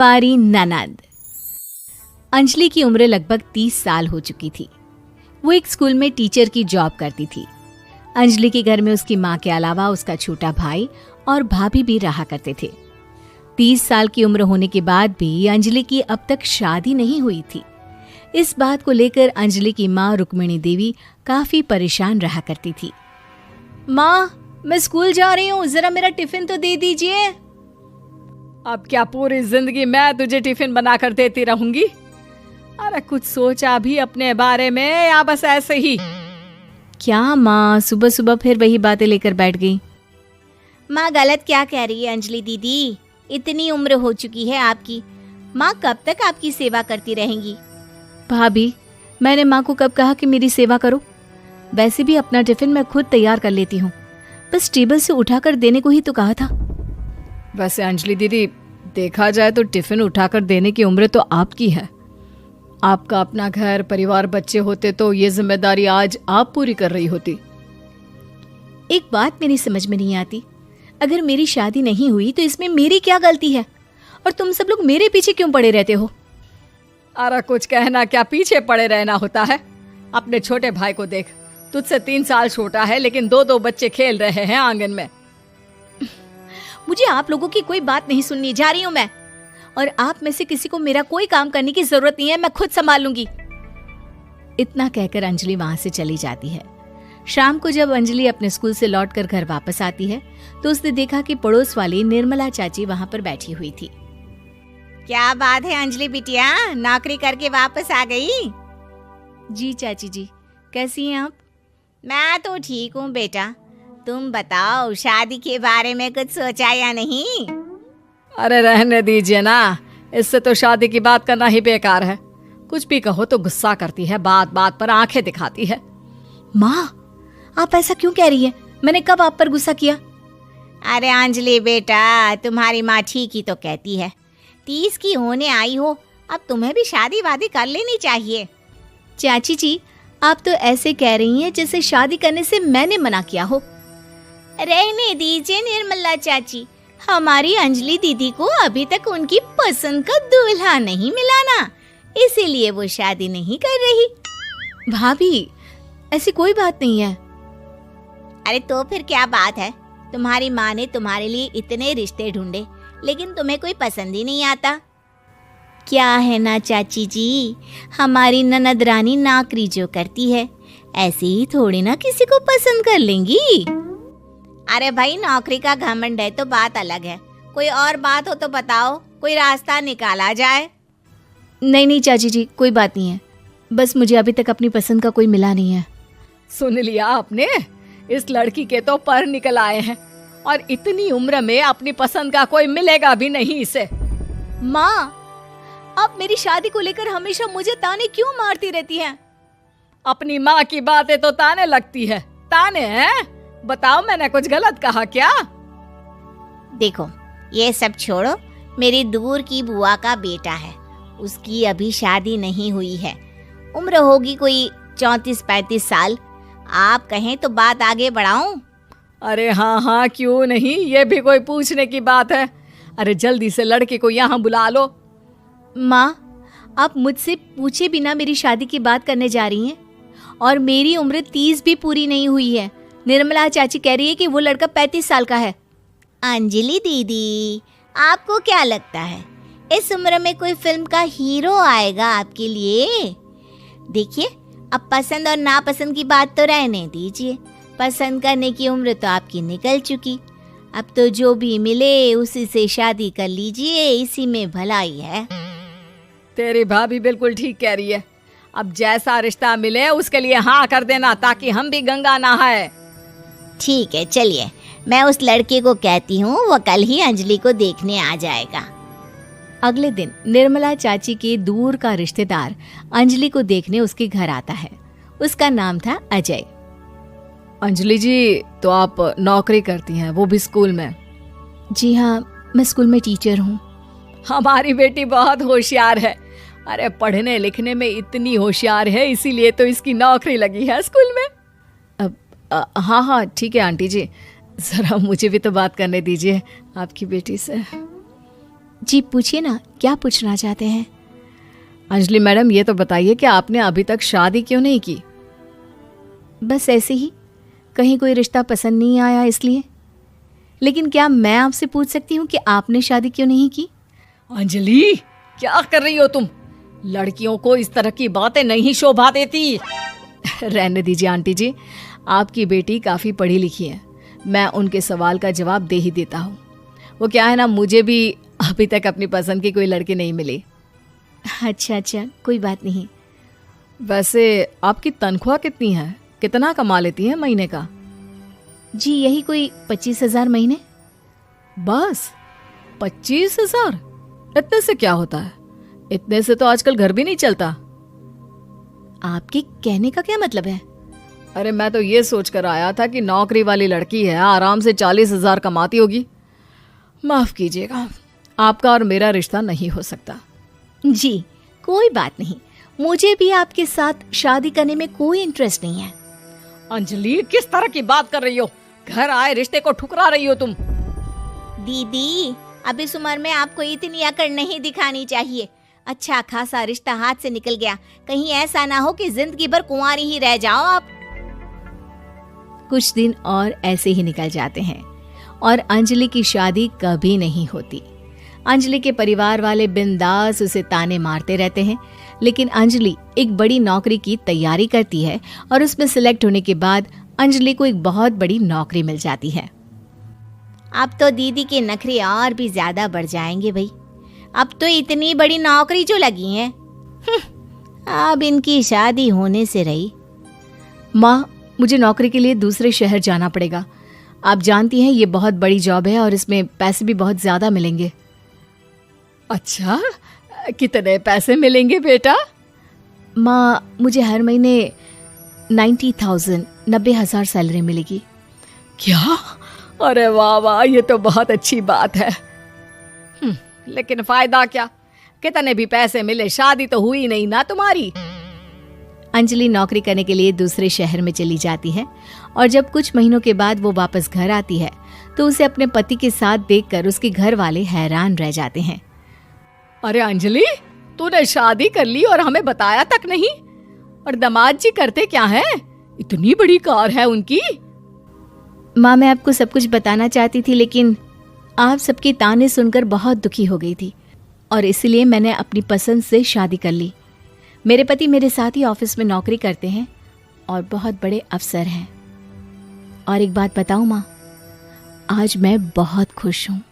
पारी ननद। अंजलि की उम्र लगभग 30 साल हो चुकी थी। वो एक स्कूल में टीचर की जॉब करती थी। अंजलि के घर में उसकी माँ के अलावा उसका छोटा भाई और भाभी भी रहा करते थे। 30 साल की उम्र होने के बाद भी अंजलि की अब तक शादी नहीं हुई थी। इस बात को लेकर अंजलि की माँ रुक्मिणी देवी काफी परेशान रहा करती थी। माँ, मैं स्कूल जा रही हूँ, जरा मेरा टिफिन तो दे दीजिए। अब क्या पूरी जिंदगी मैं तुझे टिफिन बनाकर देती रहूंगी? अरे कुछ सोचा भी अपने बारे में या बस ऐसे ही? क्या माँ, सुबह सुबह फिर वही बातें लेकर बैठ गई। माँ गलत क्या कह रही है अंजलि दीदी? इतनी उम्र हो चुकी है आपकी, माँ कब तक आपकी सेवा करती रहेंगी? भाभी, मैंने माँ को कब कहा कि मेरी सेवा करो? वैसे भी अपना टिफिन मैं खुद तैयार कर लेती हूँ, बस टेबल से उठाकर देने को ही तो कहा था। वैसे अंजलि दीदी, देखा जाए तो टिफिन उठाकर देने की उम्र तो आपकी है। आपका अपना घर परिवार बच्चे होते तो ये जिम्मेदारी आज आप पूरी कर रही होती। एक बात मेरी समझ में नहीं आती, अगर मेरी शादी नहीं हुई तो इसमें मेरी क्या गलती है और तुम सब लोग मेरे पीछे क्यों पड़े रहते हो? अरे कुछ कहना क्या पीछे पड़े रहना होता है? अपने छोटे भाई को देख, तुझसे 3 साल छोटा है लेकिन 2 बच्चे खेल रहे हैं आंगन में। मुझे आप लोगों की कोई बात नहीं सुननी, जा रही हूँ मैं। और आप में से किसी को मेरा कोई काम करने की जरूरत नहीं है, मैं खुद संभाल लूंगी। इतना कहकर अंजलि वहां से चली जाती है। शाम को जब अंजलि अपने स्कूल से लौटकर घर वापस आती है तो उसने देखा कि पड़ोस वाली निर्मला चाची वहां पर बैठी हुई थी। क्या बात है अंजलि बिटिया, नौकरी करके वापस आ गई? जी चाची जी, कैसी हैं आप? मैं तो ठीक हूँ बेटा, तुम बताओ शादी के बारे में कुछ सोचा या नहीं? अरे रहने दीजिए ना, इससे तो शादी की बात करना ही बेकार है। कुछ भी कहो तो गुस्सा करती है, बात बात पर आंखें दिखाती है। माँ, आप ऐसा क्यों कह रही हैं? मैंने कब आप पर गुस्सा किया? अरे अंजलि बेटा, तुम्हारी माँ ठीक ही तो कहती है। 30 की होने आई हो, अब तुम्हें भी शादी वादी कर लेनी चाहिए। चाची जी, आप तो ऐसे कह रही हैं जैसे शादी करने से मैंने मना किया हो। रहने दीजिए निर्मला चाची, हमारी अंजलि दीदी को अभी तक उनकी पसंद का दूल्हा नहीं मिला ना, इसीलिए वो शादी नहीं कर रही। भाभी, ऐसी कोई बात नहीं है। अरे तो फिर क्या बात है? तुम्हारी माँ ने तुम्हारे लिए इतने रिश्ते ढूंढे लेकिन तुम्हें कोई पसंद ही नहीं आता। क्या है ना चाची जी, हमारी ननद रानी नौकरी जो करती है ऐसे ही थोड़ी ना किसी को पसंद कर लेंगी। अरे भाई, नौकरी का घमंड है तो बात अलग है, कोई और बात हो तो बताओ, कोई रास्ता निकाला जाए। नहीं नहीं चाची जी, कोई बात नहीं है, बस मुझे अभी तक अपनी पसंद का कोई मिला नहीं है। सुन लिया आपने, इस लड़की के तो पर निकल आए हैं और इतनी उम्र में अपनी पसंद का कोई मिलेगा भी नहीं इसे। माँ, आप मेरी शादी को लेकर हमेशा मुझे ताने क्यों मारती रहती हैं? अपनी माँ की बातें तो ताने लगती है। ताने हैं? बताओ, मैंने कुछ गलत कहा क्या? देखो, ये सब छोड़ो, मेरी दूर की बुआ का बेटा है, उसकी अभी शादी नहीं हुई है, उम्र होगी कोई 34-35 साल। आप कहें तो बात आगे बढ़ाऊं? अरे हाँ हाँ, क्यों नहीं, ये भी कोई पूछने की बात है। अरे जल्दी से लड़के को यहाँ बुला लो। माँ, आप मुझसे पूछे बिना मेरी शादी की बात करने जा रही हैं और मेरी उम्र 30 भी पूरी नहीं हुई है। निर्मला चाची कह रही है कि वो लड़का 35 साल का है। अंजलि दीदी, आपको क्या लगता है इस उम्र में कोई फिल्म का हीरो आएगा आपके लिए? देखिए, अब पसंद और नापसंद की बात तो रहने दीजिए, पसंद करने की उम्र तो आपकी निकल चुकी। अब तो जो भी मिले उसी से शादी कर लीजिए, इसी में भलाई है। तेरी भाभी बिल्कुल ठीक कह रही है। अब जैसा रिश्ता मिले उसके लिए हाँ कर देना, ताकि हम भी गंगा नहाए। ठीक है, चलिए मैं उस लड़के को कहती हूँ, वो कल ही अंजलि को देखने आ जाएगा। अगले दिन निर्मला चाची के दूर का रिश्तेदार अंजलि को देखने उसके घर आता है। उसका नाम था अजय। अंजलि जी, तो आप नौकरी करती हैं, वो भी स्कूल में? जी हाँ, मैं स्कूल में टीचर हूँ। हमारी बेटी बहुत होशियार है। अरे पढ़ने लिखने में इतनी होशियार है, इसीलिए तो इसकी नौकरी लगी है स्कूल में। हाँ हाँ ठीक है आंटी जी, जरा मुझे भी तो बात करने दीजिए आपकी बेटी से। जी पूछिए ना, क्या पूछना चाहते हैं? अंजलि मैडम, ये तो बताइए कि आपने अभी तक शादी क्यों नहीं की? बस ऐसे ही, कहीं कोई रिश्ता पसंद नहीं आया इसलिए। लेकिन क्या मैं आपसे पूछ सकती हूँ कि आपने शादी क्यों नहीं की? अंजलि, क्या कर रही हो तुम? लड़कियों को इस तरह की बातें नहीं शोभा देती। रहने दीजिए आंटी जी, आपकी बेटी काफ़ी पढ़ी लिखी है, मैं उनके सवाल का जवाब दे ही देता हूँ। वो क्या है ना, मुझे भी अभी तक अपनी पसंद की कोई लड़की नहीं मिली। अच्छा, कोई बात नहीं। वैसे आपकी तनख्वाह कितनी है? कितना कमा लेती हैं महीने का? जी यही कोई 25,000 महीने। बस 25,000? इतने से क्या होता है? इतने से तो आजकल घर भी नहीं चलता। आपके कहने का क्या मतलब है? अरे मैं तो ये सोच कर आया था कि नौकरी वाली लड़की है, आराम से 40,000 कमाती होगी। माफ कीजिएगा, आपका और मेरा रिश्ता नहीं हो सकता। जी कोई बात नहीं, मुझे भी आपके साथ शादी करने में कोई इंटरेस्ट नहीं है। अंजलि, किस तरह की बात कर रही हो? घर आए रिश्ते को ठुकरा रही हो तुम। दीदी, अब इस उम्र में आपको इतनी अकड़ नहीं दिखानी चाहिए। अच्छा खासा रिश्ता हाथ से निकल गया, कहीं ऐसा ना हो कि जिंदगी भर कुंवारी ही रह जाओ आप। कुछ दिन और ऐसे ही निकल जाते हैं और अंजलि की शादी कभी नहीं होती। अंजलि के परिवार वाले बिंदास उसे ताने मारते रहते हैं, लेकिन अंजलि एक बड़ी नौकरी की तैयारी करती है और उसमें सिलेक्ट होने के बाद अंजलि को एक बहुत बड़ी नौकरी मिल जाती है। अब तो दीदी के नखरे और भी ज्यादा बढ़ जाएंगे भाई। अब तो इतनी बड़ी नौकरी जो लगी है, अब इनकी शादी होने से रही। माँ, मुझे नौकरी के लिए दूसरे शहर जाना पड़ेगा। आप जानती हैं ये बहुत बड़ी जॉब है और इसमें पैसे भी बहुत ज्यादा मिलेंगे। अच्छा, कितने पैसे मिलेंगे बेटा? माँ, मुझे हर महीने 90,000 सैलरी मिलेगी। क्या? अरे वाह वाह, ये तो बहुत अच्छी बात है। लेकिन फायदा क्या? कितने भी पैसे मिले, शादी तो हुई नहीं ना तुम्हारी। अंजलि नौकरी करने के लिए दूसरे शहर में चली जाती है और जब कुछ महीनों के बाद वो वापस घर आती है तो उसे अपने पति के साथ देखकर उसके घर वाले हैरान रह जाते हैं। अरे अंजलि, तूने शादी कर ली और हमें बताया तक नहीं। और दामाद जी करते क्या है? इतनी बड़ी कार है उनकी। माँ, मैं आपको सब कुछ बताना चाहती थी, लेकिन आप सबके ताने सुनकर बहुत दुखी हो गई थी और इसलिए मैंने अपनी पसंद से शादी कर ली। मेरे पति मेरे साथ ही ऑफिस में नौकरी करते हैं और बहुत बड़े अफसर हैं। और एक बात बताऊं माँ, आज मैं बहुत खुश हूँ।